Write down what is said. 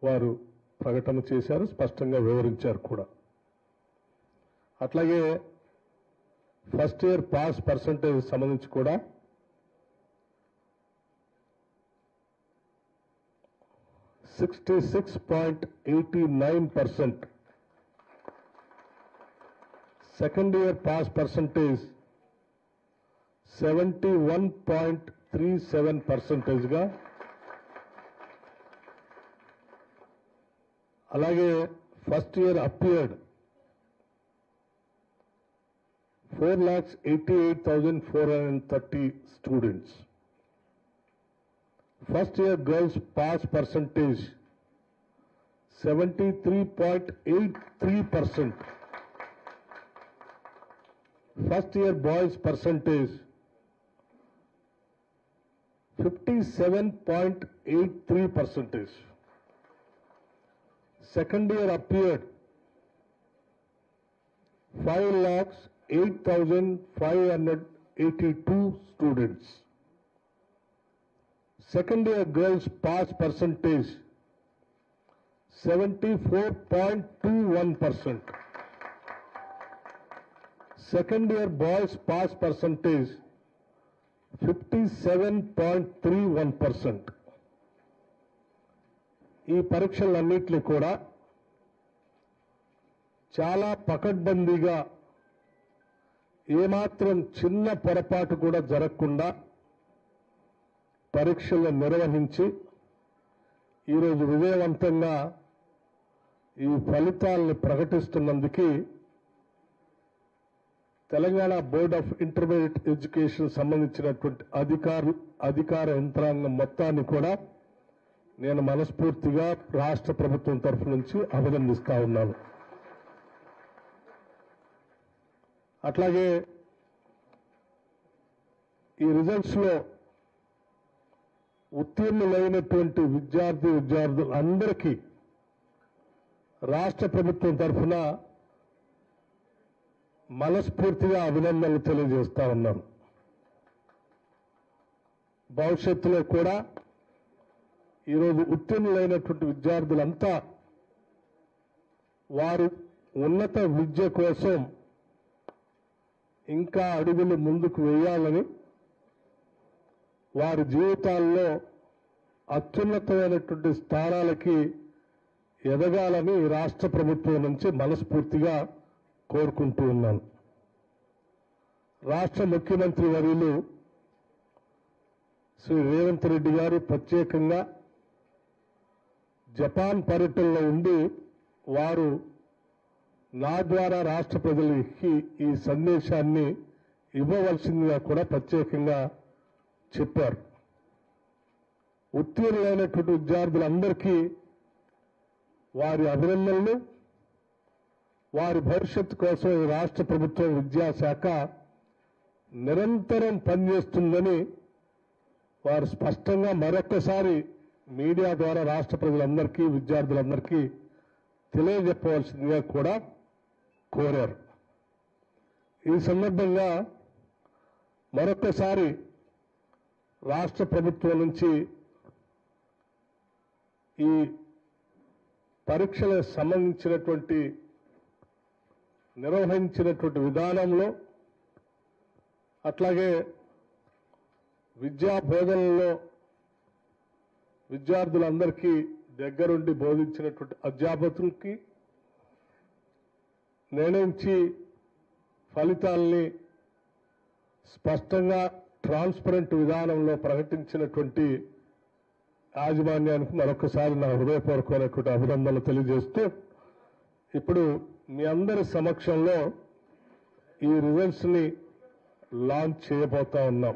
వారు ప్రకటన చేశారు, స్పష్టంగా వివరించారు కూడా. అట్లాగే ఫస్ట్ ఇయర్ పాస్ పర్సంటేజ్ సంబంధించి కూడా 66.89%. Second year pass percentage 71.37% గా, అలాగే first year appeared 4,88,430 students. First year girls pass percentage 73.83%. First year boys percentage 57.83%. Second year appeared 5,08,582 students. Second year girls pass percentage 74.21%. Second year boys pass percentage 57.31%. ఈ పరీక్షలన్నింటినీ కూడా చాలా పకడ్బందీగా ఏమాత్రం చిన్న పొరపాటు కూడా జరగకుండా పరీక్షలు నిర్వహించి ఈరోజు విజయవంతంగా ఈ ఫలితాలను ప్రకటిస్తున్నందుకు Telangana board of intermediate education సంబంధించినటువంటి అధికార యంత్రాంగం మొత్తాన్ని కూడా నేను మనస్ఫూర్తిగా రాష్ట్ర ప్రభుత్వం తరఫు నుంచి అభినందిస్తా ఉన్నాను. అట్లాగే ఈ రిజల్ట్స్ లో ఉత్తీర్ణులైనటువంటి విద్యార్థులందరికీ రాష్ట్ర ప్రభుత్వం తరఫున మనస్ఫూర్తిగా అభినందనలు తెలియజేస్తా ఉన్నాను. భవిష్యత్తులో కూడా ఈరోజు ఉత్తీర్ణులైనటువంటి విద్యార్థులంతా వారు ఉన్నత విద్య కోసం ఇంకా అడుగులు ముందుకు వేయాలని, వారి జీవితాల్లో అత్యున్నతమైనటువంటి స్థానాలకి ఎదగాలని రాష్ట్ర ప్రభుత్వం నుంచి మనస్ఫూర్తిగా కోరుకుంటూ ఉన్నాను. రాష్ట్ర ముఖ్యమంత్రి వర్యులు శ్రీ రేవంత్ రెడ్డి గారు ప్రత్యేకంగా జపాన్ పర్యటనలో ఉండి వారు నా ద్వారా రాష్ట్ర ప్రజలకి ఈ సందేశాన్ని ఇవ్వవలసిందిగా కూడా ప్రత్యేకంగా చెప్పారు. ఉత్తీర్ణులైనటువంటి విద్యార్థులందరికీ వారి అభినందనలు, వారి భవిష్యత్తు కోసం ఈ రాష్ట్ర ప్రభుత్వం విద్యాశాఖ నిరంతరం పనిచేస్తుందని వారు స్పష్టంగా మరొకసారి మీడియా ద్వారా రాష్ట్ర ప్రజలందరికీ విద్యార్థులందరికీ తెలియజెప్పవలసిందిగా కూడా కోరారు. ఈ సందర్భంగా మరొకసారి రాష్ట్ర ప్రభుత్వం నుంచి ఈ పరీక్షలకు సంబంధించినటువంటి నిర్వహించినటువంటి విధానంలో, అట్లాగే విద్యా బోధనలో విద్యార్థులందరికీ దగ్గరుండి బోధించినటువంటి అధ్యాపకులకి, నిర్ణయించి ఫలితాల్ని స్పష్టంగా ట్రాన్స్పరెంట్ విధానంలో ప్రకటించినటువంటి యాజమాన్యానికి మరొకసారి నా హృదయపూర్వకమైనటువంటి అభినందనలు తెలియజేస్తూ, ఇప్పుడు మీ అందరి సమక్షంలో ఈ రిజల్ట్స్ ని లాంచ్ చేయబోతా ఉన్నాం.